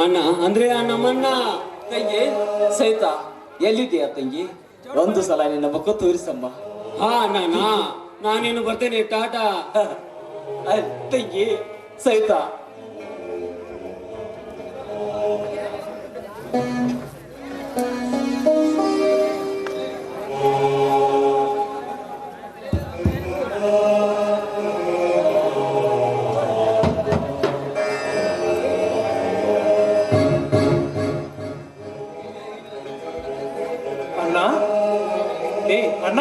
ಅಣ್ಣ ಅಂದ್ರೆ ನಮ್ಮಣ್ಣ. ತಂಗಿ ಸಹಿತ ಎಲ್ಲಿದೆಯಾ ತಂಗಿ? ಒಂದು ಸಲ ನಿನ್ನ ಮುಖ ತೋರಿಸಮ್ಮ. ಹಾ ಅಣ್ಣ, ನಾನೇನು ಬರ್ತೇನೆ, ಟಾಟಾ. ತಂಗಿ ಸಹಿತ ಅಣ್ಣ, ಏ ಅಣ್ಣ,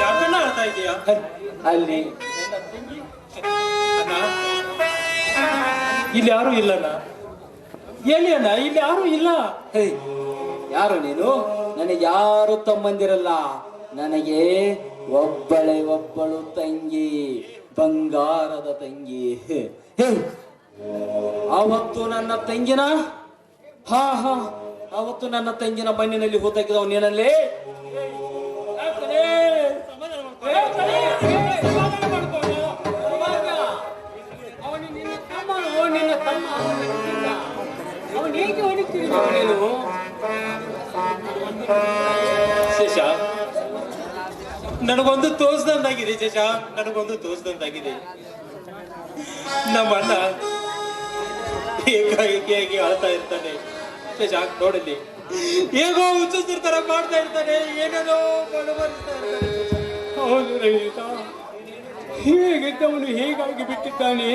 ಯಾಕಣ್ಣ ಅಳ್ತಾ ಇದೀಯಾ? ಅಲ್ಲಿ ಅಣ್ಣ, ಇಲ್ಲಿ ಯಾರು ಇಲ್ಲಣ್ಣ. ಎಲ್ಲಿ ಅಣ್ಣ? ಇಲ್ಲಿ ಯಾರು ಇಲ್ಲ. ಹೇ, ಯಾರು ನೀನು? ನನಗೆ ಯಾರು ತಮ್ಮಂದಿರಲ್ಲ. ನನಗೆ ಒಬ್ಬಳು ತಂಗಿ, ಬಂಗಾರದ ತಂಗಿ. ಹೇ, ಅವತ್ತು ನನ್ನ ತಂಗಿನ ಅವತ್ತು ನನ್ನ ತಂಗಿನ ಮಣ್ಣಿನಲ್ಲಿ ಹೂತಾಕಿದವ ನೀನಲ್ಲಿ. ಶೇಷ, ನನಗೊಂದು ತೋರಿಸ್ದಂತಾಗಿದೆ. ಶೇಷ, ನನಗೊಂದು ತೋರಿಸ್ದಂತಾಗಿದೆ. ನಮ್ಮ ಅಣ್ಣ ಏಕಾಏಕಿಯಾಗಿ ಆಳ್ತಾ ಇರ್ತಾನೆ. ಶೇಷ ನೋಡಲಿ, ಹೇಗೋ ಹುಚ್ಚುಸ್ತರ ತರ ಮಾಡ್ತಾ ಇರ್ತಾನೆ, ಏನೇನೋ ಬಡಬಡಿಸ್ತಾ ಇರ್ತಾನೆ. ಹೌದು ರೈತ, ಹೇಗಿದ್ದವನು ಹೇಗಾಗಿ ಬಿಟ್ಟಿದ್ದಾನೆ,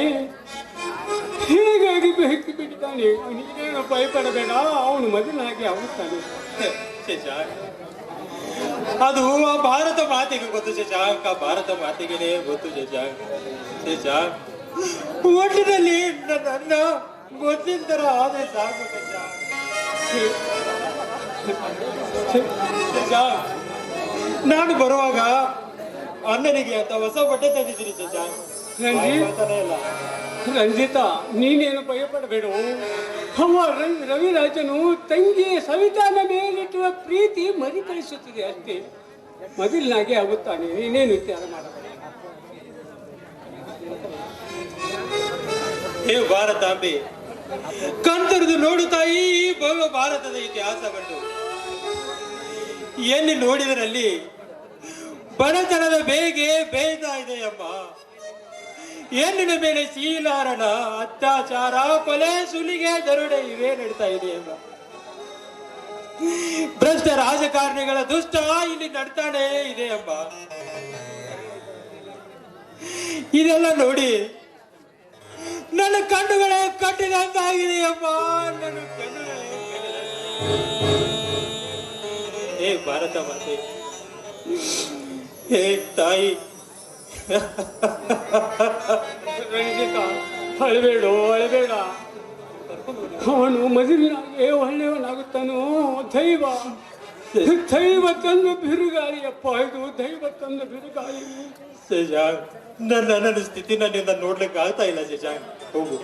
ಹೇಗಾಗಿ ಬಿಟ್ಟಿದ್ದಾನೆ. ನೀನೇನು ಭಯಪಡಬೇಡ, ಅವನು ಮೊದಲಾಗಿ ಆಗುತ್ತಾನೆ. ಶೇಷ, ಅದು ಆ ಭಾರತ ಮಾತೆಗೆ ಗೊತ್ತು ಶಶಾಂಕ, ಭಾರತ ಮಾತೆಗೆ ಗೊತ್ತು ಶಶಾಂಕ. ಶೇಷ, ಒಟ್ಟಿನಲ್ಲಿ ನನ್ನ ಮೊದಲಿನ ತರ ಆದ್ರೆ ಸಾಕು ಶಶಾಂಕ. ಶಶಾಂಕ್, ನಾನು ಬರುವಾಗ ಅಣ್ಣನಿಗೆ ಅಂತ ಹೊಸ ಬಟ್ಟೆ ತಂದಿದ್ದೀನಿ ಶಶಾಂಕ್. ಇಲ್ಲ ರಂಜಿತಾ, ನೀನೇನು ಭಯಪಡಬೇಡ. ಅವ ರವಿರಾಜನು ತಂಗಿ ಸವಿತಾನ ಮೇಲಿಟ್ಟುವ ಪ್ರೀತಿ ಮರಿಕಳಿಸುತ್ತದೆ ಅಷ್ಟೇ. ಮೊದಲಿನಾಗೆ ಆಗುತ್ತಾನೆ, ನೀನೇನು ವಿಚಾರ ಮಾಡಬೇಡ. ಹೇ ಭಾರತಾಂಬೆ, ಕಣ್ತರಿದು ನೋಡು ತಾಯಿ ಈ ಭವ್ಯ ಭಾರತದ ಇತಿಹಾಸವನ್ನು. ಎಲ್ಲಿ ನೋಡಿದರಲ್ಲಿ ಬಡತನದ ಬೇಗೆ ಬೇಯ್ತಾ ಇದೆ ಎಂಬ, ಹೆಣ್ಣಿನ ಮೇಲೆ ಶೀಲಾರಣ, ಅತ್ಯಾಚಾರ, ಕೊಲೆ, ಸುಲಿಗೆ, ದರೋಡೆ ಇವೇ ನಡೀತಾ ಇದೆ ಎಂಬ, ಭ್ರಷ್ಟ ರಾಜಕಾರಣಿಗಳ ದುಷ್ಟ ಇಲ್ಲಿ ನಡ್ತಾನೆ ಇದೆ ಎಂಬ, ಇದೆಲ್ಲ ನೋಡಿ ನನ್ನ ಕಣ್ಣುಗಳೇ ಕಟ್ಟಿದಂತಾಗಿದೆ ಅಮ್ಮ. ನನ್ನ ಕಣ್ಣುಗಳೇ ಹೇ ಭಾರತ ಮಾತೆ, ಹೇ ತಾಯಿ. ರಂಜಿತ, ಅಳಬೇಡ. ಅವನು ಮೊದಲಿನಾಗೆ ಒಳ್ಳೆಯವನಾಗುತ್ತಾನೋ. ದೈವ ತಂದು ಬಿರುಗಾಳಿಯಪ್ಪ, ಇದು ದೈವ ತಂದು ಬಿರುಗಾಳಿ. ಶಶಾಂಕ್, ನನ್ನ ಸ್ಥಿತಿ ನನ್ನಿಂದ ನೋಡ್ಲಿಕ್ಕೆ ಆಗ್ತಾ ಇಲ್ಲ ಶಶಾಂಕ್. ಹೋಗು,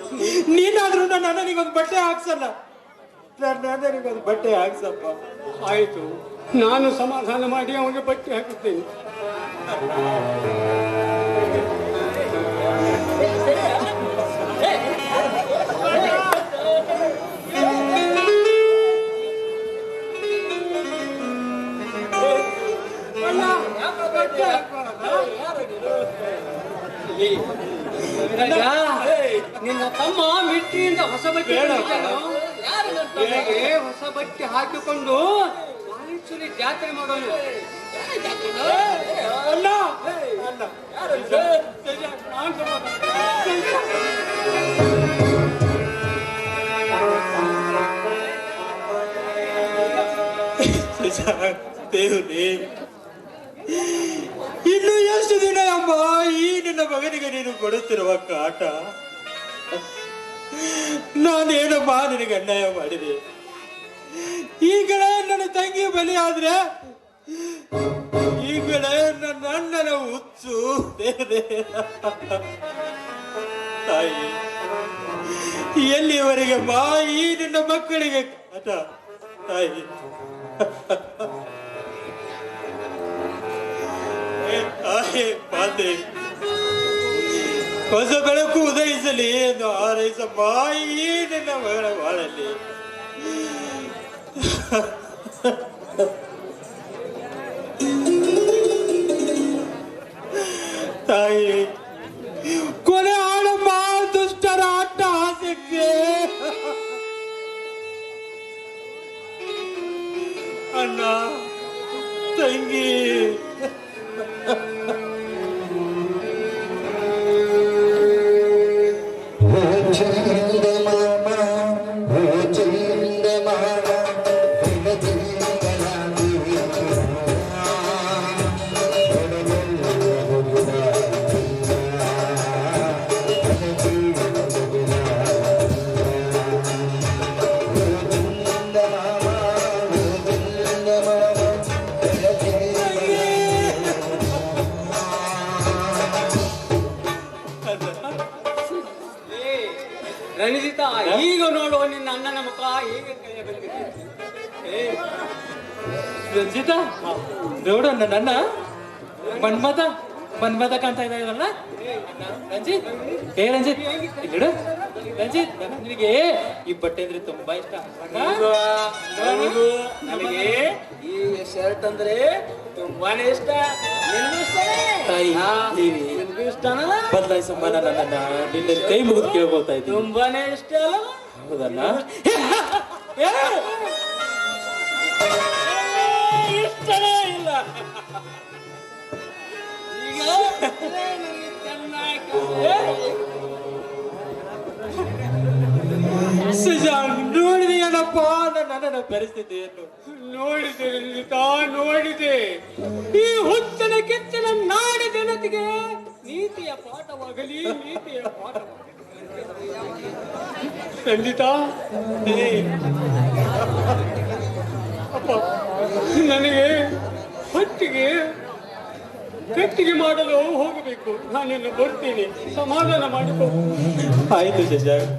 ನೀನಾದ್ರೂ ನನ್ನ ಅಣ್ಣನಿಗೊಂದು ಬಟ್ಟೆ ಹಾಕ್ಸಲ್ಲ. ನನ್ನ ಅಣ್ಣನಿಗೊಂದು ಬಟ್ಟೆ ಹಾಕ್ಸಪ್ಪ. ಆಯಿತು, ನಾನು ಸಮಾಧಾನ ಮಾಡಿ ಅವನಿಗೆ ಬಟ್ಟೆ ಹಾಕುತ್ತೇನೆ. ನಿನ್ನ ತಮ್ಮ ಮಿಟ್ಟಿಯಿಂದ ಹೊಸ ಬಟ್ಟೆ ಹೊಸ ಬಟ್ಟೆ ಹಾಕಿಕೊಂಡು ಮೈಸೂರಿ ಜಾತ್ರೆ ಮಾಡೋಣ. ದೇವ್ರೇ, ಇನ್ನು ಎಷ್ಟು ದಿನ ಅಮ್ಮ ಈ ನಿನ್ನ ಮಗನಿಗೆ ನೀನು ಕೊಡುತ್ತಿರುವ ಕಾಟ? ನಾನೇನಮ್ಮ ನಿನಗೆ ಅನ್ಯಾಯ ಮಾಡಿದೆ? ಈಗಲೇ ನನ್ನ ತಂಗಿ ಬಲಿ ಆದ್ರೆ, ಈಗಲೇ ನನ್ನ ಅಣ್ಣನ ಹುಚ್ಚು. ತಾಯಿ, ಎಲ್ಲಿವರೆಗೆ ಮಾ ಈ ನಿನ್ನ ಮಕ್ಕಳಿಗೆ ಕಾಟ? ತಾಯಿ, ತಾಯಿ ಮಾತೆ, ಹೊಸ ಬೆಳಕು ಉದಯಿಸಲಿ ಎಂದು ಹಾರೈಸಮ್ಮ ಈ ನಿನ್ನ ಮಗಳ ಬಾಳಲ್ಲಿ. ತಾಯಿ ಕೊನೆ ಆಡಮ್ಮ ದುಷ್ಟರ ಆಟ ಆಸಕ್ತಿ. ಅಣ್ಣ ತಂಗಿ ರಣಜಿತ, ಈಗ ನೋಡುವ ನಿನ್ನ ಅಣ್ಣನ ಮುಖ ಹೇಗೆ ಕೈಯ ಬಂದಿದೆ. ರಂಜಿತ ನೋಡು ನನ್ನ ಮನ್ಮತ ಮನ್ಮತ ಕಾಣ್ತಾ ಇದ್ದಾರಲ್ಲ ರಂಜಿತ್. ರಂಜಿತ್ ಇಲ್ಲಿಡು. ರಂಜಿತ್ ನಿನಗೆ ಈ ಬಟ್ಟೆ ಅಂದ್ರೆ ತುಂಬಾ ಇಷ್ಟ. ನನಗೆ ಈ ಶರ್ಟ್ ಅಂದ್ರೆ ತುಂಬಾನೇ ಇಷ್ಟ. ತಾಯಿ ನಿನ್ಗೂ ಇಷ್ಟನಲ್ಲ? ಬದಲಾಯಿಸಮ್ಮ ನನ್ನ ನಿನ್ನ ಕೈ ಮುಗಿದು ಕೇಳ್ಬೋತಾ ಇದ್ದೀನಿ. ತುಂಬಾನೇ ಇಷ್ಟ ಅಲ್ಲ? ಹೌದಲ್ಲ? ಇಷ್ಟನೇ ಇಲ್ಲ. ಈಗ ಸುಜಾನ್ ನೋಡಿದೆಯೇನಪ್ಪ ನನ್ನ ಪರಿಸ್ಥಿತಿಯನ್ನು? ನೋಡಿದೆ ರಂಜಿತ, ನೋಡಿದೆ. ಈ ಹುಚ್ಚನ ಕೆಚ್ಚನ ನಾಡ ಜನತೆಗೆ ನೀತಿಯ ಪಾಠವಾಗಲಿ, ನೀತಿಯ ಪಾಠವಾಗಲಿ. ರಂಜಿತ, ಅಪ್ಪ ನನಗೆ ಕಟ್ಟಿಗೆ ಮಾಡಲು ಹೋಗಬೇಕು. ನಾನಿನ್ನು ಬರ್ತೀನಿ, ಸಮಾಧಾನ ಮಾಡಿಕೊ. ಆಯ್ತು ಶಶಾಂಕ್,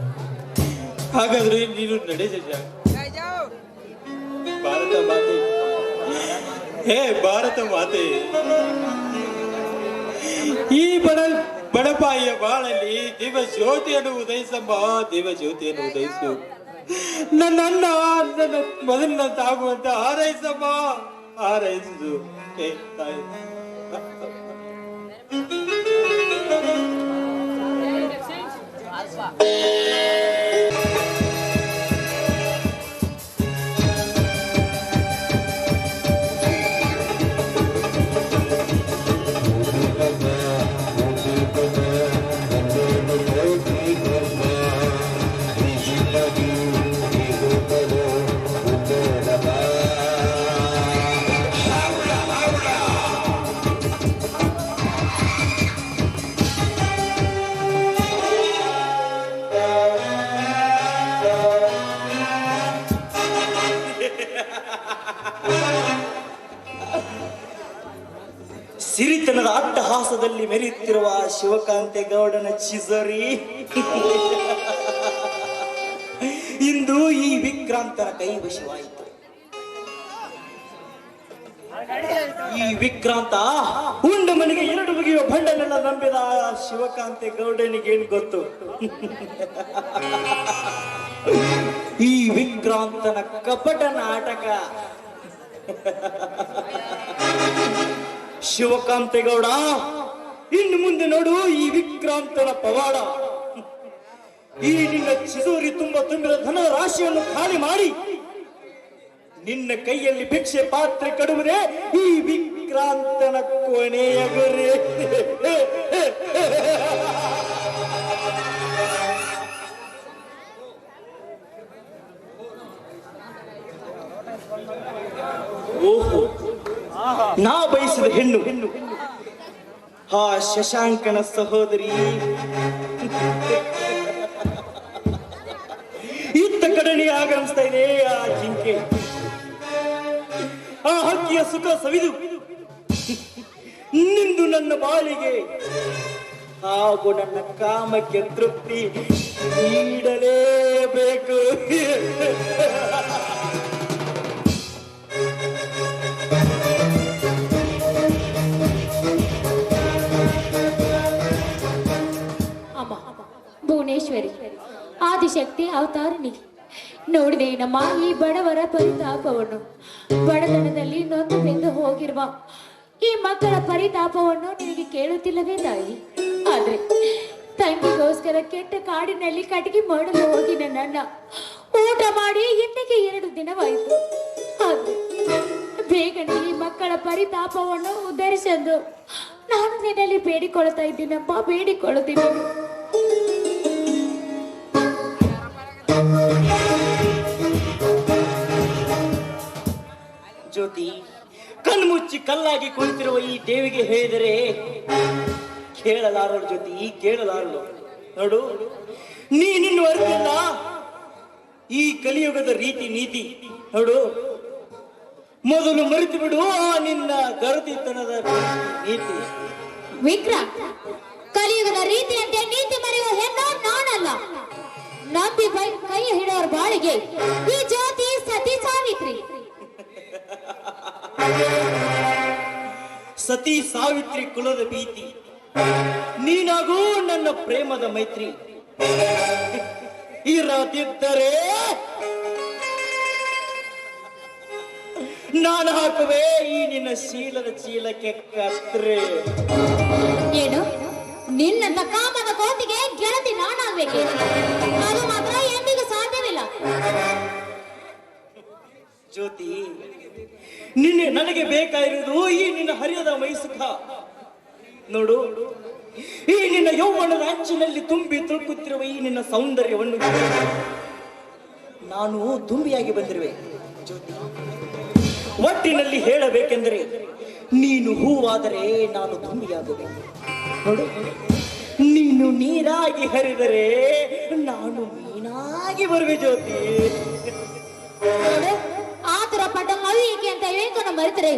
ಹಾಗಾದ್ರೆ ನೀನು ನಡೆ ಶಶಾಂಕ್. ಭಾರತ ಮಾತೆ, ಹೇ ಭಾರತ ಮಾತೆ, ಈ ಬಡಪಾಯಿಯ ಬಾಳಲ್ಲಿ ದಿವ ಜ್ಯೋತಿಯನ್ನು ಉದಯಿಸಮ್ಮ, ದಿವ ಜ್ಯೋತಿಯನ್ನು ಉದಯಿಸು. ನನ್ನ ಮೊದಲಿನಂತಾಗುವಂತ ಹಾರೈಸಮ್ಮ, ಹಾರೈಸು. ಹೇ ತಾಯಿ. ಸಿರಿತನದ ಅಟ್ಟಹಾಸದಲ್ಲಿ ಮೆರೆಯುತ್ತಿರುವ ಶಿವಕಾಂತೇಗೌಡನ ಚಿಜರಿ ಇಂದು ಈ ವಿಕ್ರಾಂತನ ಕೈವಶವಾಯಿತು. ಈ ವಿಕ್ರಾಂತ ಉಂಡ ಮನೆಗೆ ಎರಡು ಬಗೆಯ ಭಂಡನೆಲ್ಲ ನಂಬಿದ ಶಿವಕಾಂತೇಗೌಡನಿಗೇನು ಗೊತ್ತು? ಈ ವಿಕ್ರಾಂತನ ಕಪಟ ನಾಟಕ. ಶಿವಕಾಂತೇಗೌಡ, ಇನ್ನು ಮುಂದೆ ನೋಡು ಈ ವಿಕ್ರಾಂತನ ಪವಾಡ. ಈ ನಿನ್ನ ಚಿಸೂರಿ ತುಂಬಿದ ಧನದ ರಾಶಿಯನ್ನು ಖಾಲಿ ಮಾಡಿ ನಿನ್ನ ಕೈಯಲ್ಲಿ ಭಿಕ್ಷೆ ಪಾತ್ರೆ ಕಡುವುದೇ ಈ ವಿಕ್ರಾಂತನ ಕೊನೆಯ ಗುರಿ. ಓಹೋ, ನಾ ಬಯಸಿದ ಹೆಣ್ಣು ಆ ಶಶಾಂಕನ ಸಹೋದರಿ. ಇತ್ತ ಕಡನೆ ಆಗಮಿಸ್ತಾ ಇದೆ ಆ ಜಿಂಕೆ. ಆ ಹಕ್ಕಿಯ ಸುಖ ಸವಿದು ನಿಂದು ನನ್ನ ಬಾಳಿಗೆ ಹಾಗೂ ನನ್ನ ಕಾಮಕ್ಕೆ ತೃಪ್ತಿ ನೀಡಲೇಬೇಕು. ಆದಿಶಕ್ತಿ ಅವತಾರಿಣಿ. ನೋಡಿದೆ ನಮ್ಮ ಈ ಬಡವರ ಪರಿತಾಪವನ್ನು, ಬಡತನದಲ್ಲಿ ನೊಂದು ಬೆಂದು ಹೋಗಿರುವ ಈ ಮಕ್ಕಳ ಪರಿತಾಪವನ್ನು ನಿನಗೆ ಕೇಳುತ್ತಿಲ್ಲವೇ ತಾಯಿ? ಆದ್ರೆ ತಂಗಿಗೋಸ್ಕರ ಕೆಟ್ಟ ಕಾಡಿನಲ್ಲಿ ಕಟ್ಟಿಗೆ ಮಾಡಲು ಹೋಗಿ ನನ್ನ ಊಟ ಮಾಡಿ ಇಂದಿಗೆ 2 ದಿನವಾಯಿತು. ಆದ್ರೆ ಬೇಗನೆ ಈ ಮಕ್ಕಳ ಪರಿತಾಪವನ್ನು ಉದ್ಧರಿಸಲು ನಾನು ನಿನ್ನಲ್ಲಿ ಬೇಡಿಕೊಳ್ತಾ ಇದ್ದೀನಪ್ಪ, ಬೇಡಿಕೊಳ್ಳುತ್ತೀನಿ. ಜ್ಯೋತಿ, ಕಣ್ಮುಚ್ಚಿ ಕಲ್ಲಾಗಿ ಕುಳಿತಿರುವ ಈ ದೇವಿಗೆ ಹೇಳಿದರೆ ಕೇಳಲಾರಳು ಜ್ಯೋತಿ, ಕೇಳಲಾರಳು. ನೋಡು, ನೀನಿನ್ನು ಅರಿತಿಲ್ಲ ಈ ಕಲಿಯುಗದ ರೀತಿ ನೀತಿ. ನೋಡು, ಮೊದಲು ಮರೆತು ಬಿಡು ಆ ನಿನ್ನ ಗರತಿತನದ ನೀತಿ. ವಿಕ್ರಮ್, ಕಲಿಯುಗದ ರೀತಿಯಂತೆ ನೀತಿ ಮರೆಯುವ ಹೆಣ್ಣು ನಾನಲ್ಲ. ನಂಬಿ ಕೈ ಹಿಡಿಯೋರ ಬಾಳಿಗೆ ಈ ಜ್ಯೋತಿ ಸತಿ ಸಾವಿತ್ರಿ. ಸತಿ ಸಾವಿತ್ರಿ ಕುಲದ ಭೀತಿ, ನೀನಾಗೂ ನನ್ನ ಪ್ರೇಮದ ಮೈತ್ರಿ. ಇರದಿದ್ದರೆ ನಾನು ಹಾಕುವೆ ಈ ನಿನ್ನ ಶೀಲದ ಚೀಲಕ್ಕೆ ಕತ್ರೆ. ಏನು, ನಿನ್ನಂತ ಕಾಮದ ಕೋತಿಗೆ ಗೆಳತಿ ನಾನಾಗ್ಬೇಕೆ? ಅದು ಮಾತ್ರ ಎಂದಿಗೂ ಸಾಧ್ಯವಿಲ್ಲ. ಜ್ಯೋತಿ, ನಿನ್ನೆ ನನಗೆ ಬೇಕಾಗಿರುವುದು ಈ ನಿನ್ನ ಹರಿಯದ ಮೈಸುಖ. ನೋಡು, ಈ ನಿನ್ನ ಯೌವನದ ಅಂಚಿನಲ್ಲಿ ತುಂಬಿ ತುಳುಕುತ್ತಿರುವ ಈ ನಿನ್ನ ಸೌಂದರ್ಯವನ್ನು ನಾನು ದುಂಬಿಯಾಗಿ ಬಂದಿರುವೆ. ಜ್ಯೋತಿ, ಒಟ್ಟಿನಲ್ಲಿ ಹೇಳಬೇಕೆಂದರೆ ನೀನು ಹೂವಾದರೆ ನಾನು ದುಂಬಿಯಾಗುವೆ. ನೋಡು, ನೀನು ನೀರಾಗಿ ಹರಿದರೆ ನಾನು ಮೀನಾಗಿ ಬರುವೆ. ಜ್ಯೋತಿ, ಆತುರ ಪಟ್ಟ ಮವಿಗೆ ಅಂತ ಏಕನ ಮರೆತರೆ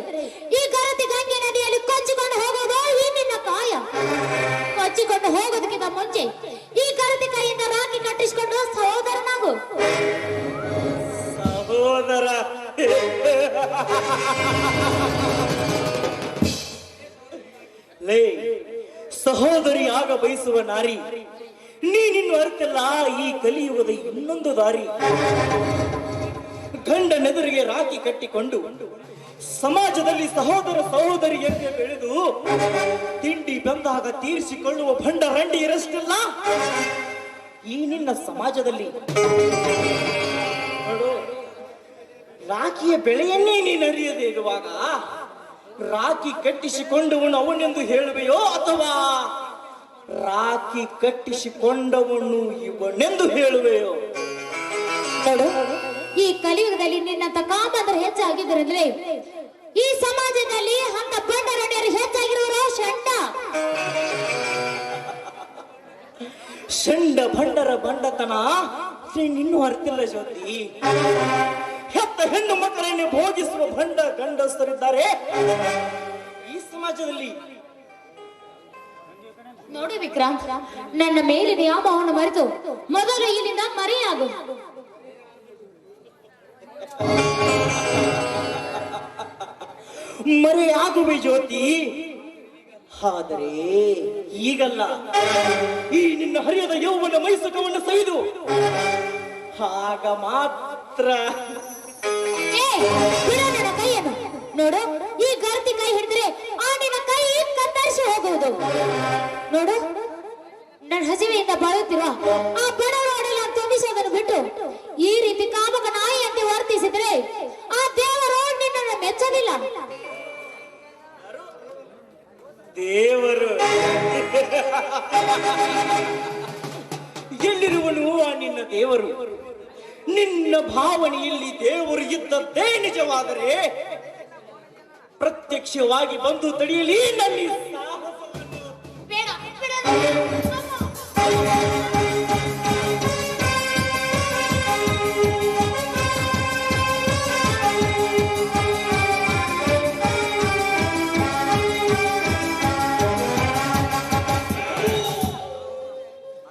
ಈ ಗರತಿ ಗಂಗೆ ನದಿಯಲ್ಲಿ ಕೊಚ್ಚಿಕೊಂಡು ಹೋಗೋದು ಈ ನಿನ್ನ ಕಾಯ. ಕೊಚ್ಚಿಕೊಂಡು ಹೋಗೋದಕ್ಕಿಂತ ಮುಂಚೆ ಈ ಗರತಿ ಕೈಯಿಂದ ರಾಖಿ ಕಟ್ಟಿಸಿಕೊಂಡು ಸಹೋದರನಾಗು. ಸಹೋದರ ಲೇ, ಸಹೋದರಿ ಆಗ ಬಯಸುವ ನಾರಿ ನೀನಿನ್ನು ಅರ್ಥಲ್ಲ ಈ ಕಲಿಯುಗದ ಇನ್ನೊಂದು ದಾರಿ. ಗಂಡನೆದುರಿಗೆ ರಾಖಿ ಕಟ್ಟಿಕೊಂಡು ಸಮಾಜದಲ್ಲಿ ಸಹೋದರ ಸಹೋದರಿಯಂತೆ ಬೆಳೆದು ತಿಂಡಿ ಬಂದಾಗ ತೀರಿಸಿಕೊಳ್ಳುವ ಭಂಡ ರಂಡಿ ಇರಷ್ಟಲ್ಲ ಈ ನಿನ್ನ ಸಮಾಜದಲ್ಲಿ. ನೋಡು, ರಾಖಿಯ ಬೆಳೆಯನ್ನೇ ನೀನು ಅರಿಯದೆ ಇರುವಾಗ ರಾಖಿ ಕಟ್ಟಿಸಿಕೊಂಡವನು ಅವನೆಂದು ಹೇಳುವೆಯೋ ಅಥವಾ ರಾಖಿ ಕಟ್ಟಿಸಿಕೊಂಡವನು ಇವನೆಂದು ಹೇಳುವೆಯೋ? ನೋಡು, ಈ ಕಲಿಯುಗದಲ್ಲಿ ನಿನ್ನಂತ ಕಾಮಂದ್ರೆ ಹೆಚ್ಚಾಗಿದ್ದರಂದ್ರೆ ಈ ಸಮಾಜದಲ್ಲಿ ಅಂತ ಬಂಡರಣ್ಯರು ಹೆಚ್ಚಾಗಿರುವರು ಷಂಡ. ಷಂಡ ಭಂಡರ ಬಂಡತನ ನೀನಿನ್ನೂ ಅರ್ತಿಲ್ಲ ಜ್ಯೋತಿ. ಹೆತ್ತ ಹೆಣ್ಣು ಮಕ್ಕಳನ್ನೇ ಭೋಗಿಸುವ ಭಂಡ ಗಂಡಸರಿದ್ದಾರೆ ಈ ಸಮಾಜದಲ್ಲಿ. ನೋಡಿ ವಿಕ್ರಾಂತ್, ನನ್ನ ಮೇಲಿನ ಯಾಮವನ್ನು ಮರೆತು ಮೊದಲು ಇಲ್ಲಿಂದ ಮರೆಯಾಗು. ಮರೆಯಾಗುವೆ ಜ್ಯೋತಿ, ಆದರೆ ಈಗಲ್ಲ. ಈ ನಿನ್ನ ಹರಿಯದ ಯೌವನ ಮೈಸುಖವನ್ನು ಸೈದು ಆಗ ಮಾತ್ರ. ನನ್ನ ಕೈಯನ್ನು ನೋಡು, ಈ ಗರ್ತಿ ಕೈ ಹಿಡಿದ್ರೆ ಆ ನಿನ್ನ ಕೈ ಕತ್ತರಿಸಿ ಹೋಗುವುದು. ನೋಡು, ನನ್ನ ಹಸಿವೆಯಿಂದ ಬಾಳುತ್ತಿರುವ ಆ ಬಡವರೊಡಲ ತುಂಬಿಸೋದನ್ನು ಬಿಟ್ಟು ಈ ರೀತಿ ಕಾಮಕ ನಾಯಿಯಂತೆ ವರ್ತಿಸಿದ್ರೆ ಆ ದೇವರು ನಿನ್ನನ್ನು ಮೆಚ್ಚಲಿಲ್ಲ. ದೇವರು ಎಲ್ಲಿರುವನು ಆ ನಿನ್ನ ದೇವರು? ನಿನ್ನ ಭಾವನೆಯಲ್ಲಿ ದೇವರು ಇದ್ದದ್ದೇ ನಿಜವಾದರೆ ಪ್ರತ್ಯಕ್ಷವಾಗಿ ಬಂದು ತಡೆಯಲಿ ನನ್ನ ಈ ಸಾಹಸವನ್ನು. ಬೇಡ,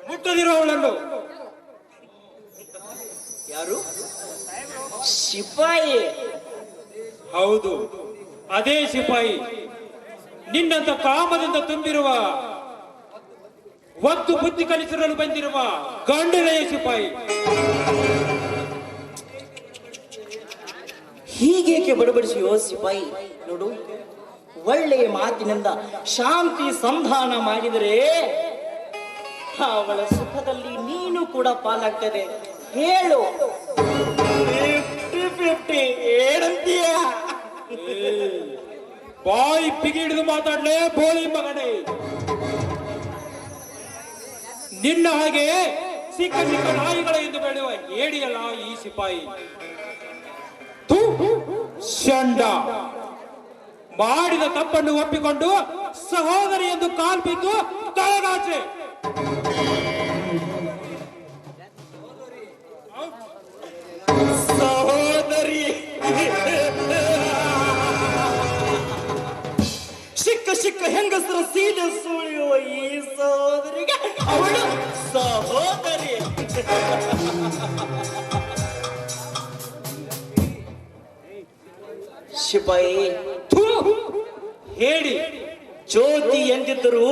ಮುಟ್ಟದಿರುವವಳನ್ನು ಯಾರು? ಸಿಪಾಯಿ? ಹೌದು, ಅದೇ ಸಿಪಾಯಿ. ನಿನ್ನಂತ ಕಾಮದಿಂದ ತುಂಬಿರುವ ಒತ್ತು ಬುದ್ಧಿ ಕಲಿಸಲು ಬಂದಿರುವ ಗಂಡನೆಯ ಸಿಪಾಯಿ. ಹೀಗೇಕೆ ಬಡಬಡಿಸಿಯೋ ಸಿಪಾಯಿ? ನೋಡು, ಒಳ್ಳೆಯ ಮಾತಿನಿಂದ ಶಾಂತಿ ಸಂಧಾನ ಮಾಡಿದರೆ ಅವಳ ಸುಖದಲ್ಲಿ ನೀನು ಕೂಡ ಪಾಲಾಗ್ತದೆ. ಹೇಳು, 50-50 ಏನಂತೀಯ? ಬಾಯಿ ಬಿಗಿ ಹಿಡಿದು ಮಾತಾಡ್ಲೇ ಬೋಳಿ ಮಗನೇ. ನಿನ್ನ ಹಾಗೆ ಸಿಕ್ಕ ಸಿಕ್ಕ ನಾಯಿಗಳ ಎಂದು ಬೆಳೆಯುವ ಏಡಿಯಲ್ಲ ಈ ಸಿಪಾಯಿ. ಥು, ಷಂಡ. ಮಾಡಿದ ತಪ್ಪನ್ನು ಒಪ್ಪಿಕೊಂಡು ಸಹೋದರಿ ಎಂದು ಕಾಲ್ ಬಿದ್ದು ತಲೆಗಾಚೆ. ಸಹೋದರಿ, ಸಿಕ್ಕ ಸಿಕ್ಕ ಹೆಂಗಸರ ಸೀದೆ ಸುಳಿಯುವ ಈ ಸಹೋದರಿಗೆ ಅವಳು ಸಹೋದರಿ. ಸಿಪಾಯಿ, ಥು, ಹೇಳಿ. ಜ್ಯೋತಿ ಎಂದಿದ್ದರು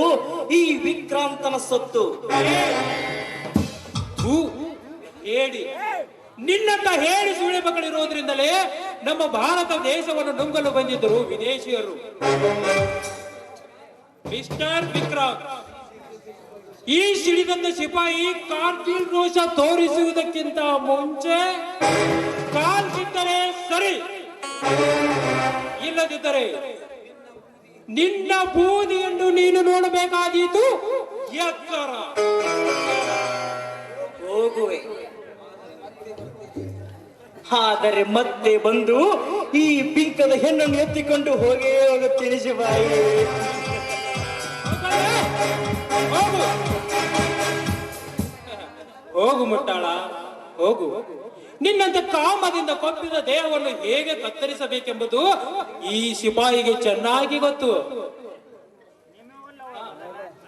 ಈ ವಿಕ್ರಾಂತನ ಸೊತ್ತು. ಥು, ಹೇಳಿ. ನಿನ್ನಂತ ಹೇಳಿ ಸುಳಿ ಮಕ್ಕಳಿರೋದ್ರಿಂದಲೇ ನಮ್ಮ ಭಾರತ ದೇಶವನ್ನು ನುಂಗಲು ಬಂದಿದ್ದರು ವಿದೇಶಿಯರು. ಮಿಸ್ಟರ್ ವಿಕ್ರಾಂತ್, ಈ ಸಿಡಿದಂತ ಸಿಪಾಯಿ ಕಾರ್ಗಿಲ್ ರೋಷ ತೋರಿಸುವುದಕ್ಕಿಂತ ಮುಂಚೆ ಕಾಲ್ ಬಿದ್ದರೆ ಸರಿ, ಇಲ್ಲದಿದ್ದರೆ ನಿನ್ನ ಬೂದಿಯನ್ನು ನೀನು ನೋಡಬೇಕಾದೀತು. ಎತ್ತರ. ಹೋಗುವೆ, ಆದರೆ ಮತ್ತೆ ಬಂದು ಈ ಪಿಂಕದ ಹೆಣ್ಣನ್ನು ಎತ್ತಿಕೊಂಡು ಹೋಗೇ ಹೋಗುತ್ತೀನಿ ಶಿವಾಯಿ. ಹೋಗು ಹೋಗು ಮುಟ್ಟಾಳ, ಹೋಗು. ನಿನ್ನಂತೆ ಕಾಮದಿಂದ ಕೊಪ್ಪಿದ ದೇಹವನ್ನು ಹೇಗೆ ಕತ್ತರಿಸಬೇಕೆಂಬುದು ಈ ಸಿಪಾಯಿಗೆ ಚೆನ್ನಾಗಿ ಗೊತ್ತು.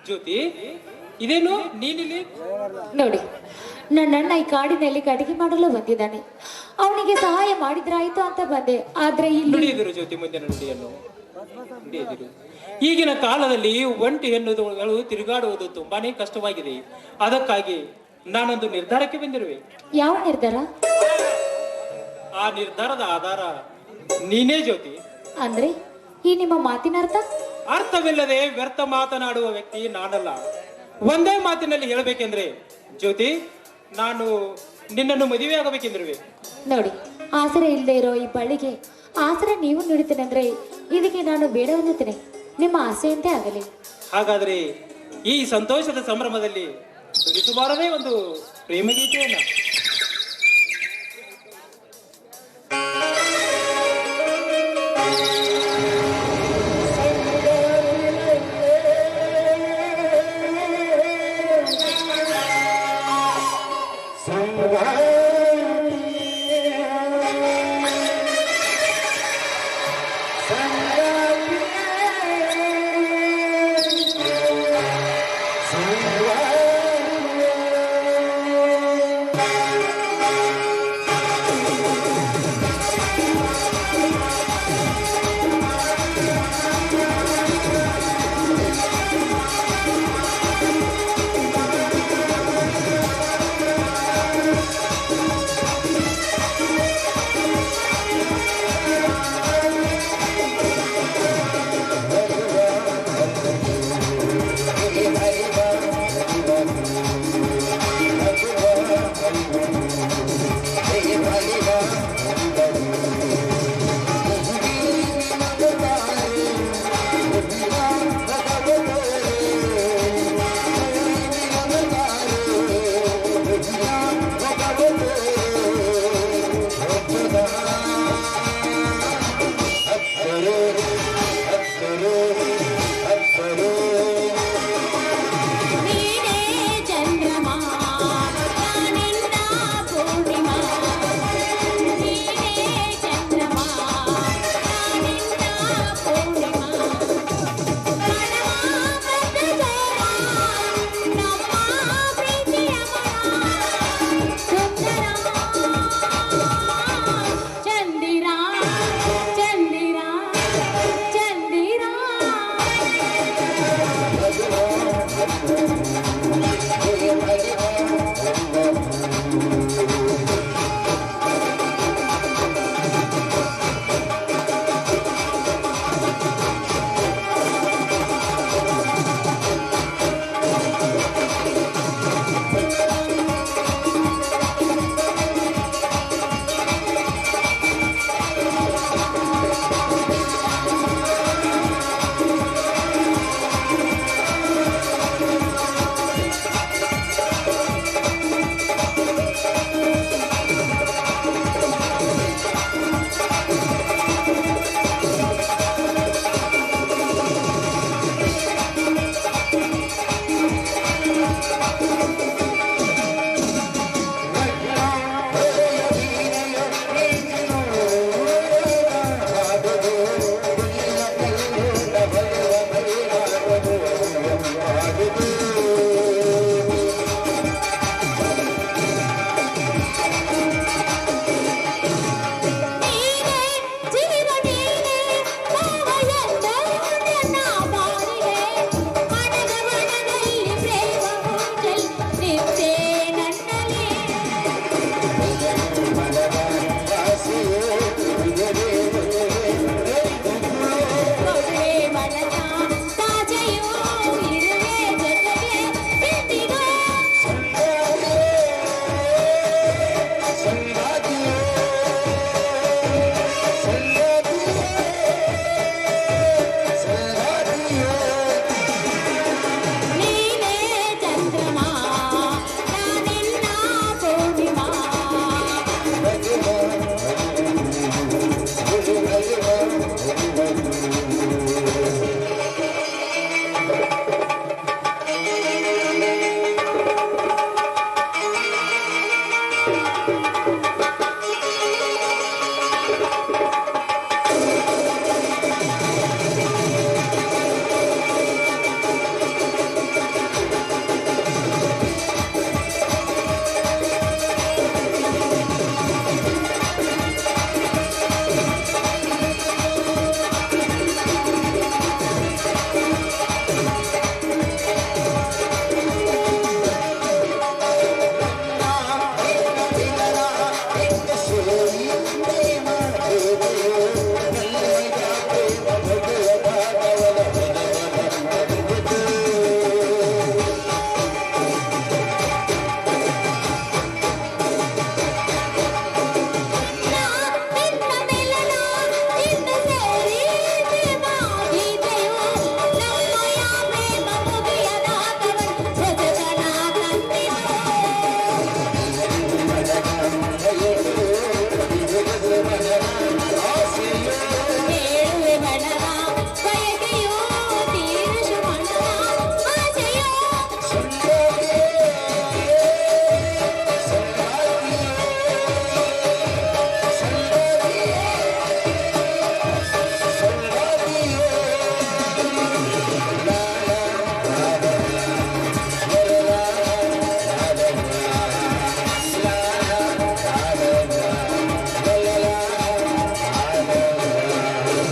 ಜ್ಯೋತಿ, ಇದೇನು ನೀನಿಲ್ಲಿ? ನೋಡಿ, ನನ್ನಣ್ಣ ಈ ಕಾಡಿನಲ್ಲಿ ಅಡಿಗೆ ಮಾಡಲು ಬಂದಿದ್ದಾನೆ. ಅವನಿಗೆ ಸಹಾಯ ಮಾಡಿದ್ರಾಯ್ತು ಅಂತ ಬಂದೆ. ಆದ್ರೆ ಇಲ್ಲಿ ನುಡಿಯದಿರು ಜ್ಯೋತಿ, ಮುಂದಿನ ನುಡಿಯನ್ನು ನುಡಿಯದಿರು. ಈಗಿನ ಕಾಲದಲ್ಲಿ ಒಂಟಿ ಹೆಣ್ಣುಗಳು ತಿರುಗಾಡುವುದು ತುಂಬಾನೇ ಕಷ್ಟವಾಗಿದೆ. ಅದಕ್ಕಾಗಿ ನಾನೊಂದು ನಿರ್ಧಾರಕ್ಕೆ ಬಂದಿರುವೆ. ಯಾವ ನಿರ್ಧಾರ? ಆ ನಿರ್ಧಾರದ ಆಧಾರ ನೀನೇ ಜ್ಯೋತಿ. ಅಂದ್ರೆ ಈ ನಿಮ್ಮ ಮಾತಿನ ಅರ್ಥ? ಅರ್ಥವಿಲ್ಲದೆ ವ್ಯರ್ಥ ಮಾತನಾಡುವ ವ್ಯಕ್ತಿ ನಾನಲ್ಲ. ಒಂದೇ ಮಾತಿನಲ್ಲಿ ಹೇಳಬೇಕೆಂದ್ರೆ ಜ್ಯೋತಿ, ನಾನು ನಿನ್ನನ್ನು ಮದುವೆ ಆಗಬೇಕೆಂದಿರುವೆ. ನೋಡಿ, ಆಸರೆ ಇಲ್ಲದೆ ಇರೋ ಈ ಬಳ್ಳಿಗೆ ಆಸರೆ ನೀವು ನೀಡುತ್ತೇನೆ ಅಂದ್ರೆ ಇದಕ್ಕೆ ನಾನು ಬೇಡ ಅನ್ನುತ್ತೇನೆ. ನಿಮ್ಮ ಆಸೆಯಂತೆ ಆಗಲಿ. ಹಾಗಾದ್ರೆ ಈ ಸಂತೋಷದ ಸಂಭ್ರಮದಲ್ಲಿ ಸುಮಾರದೇ ಒಂದು ಪ್ರೇಮ ಗೀತೆಯನ್ನ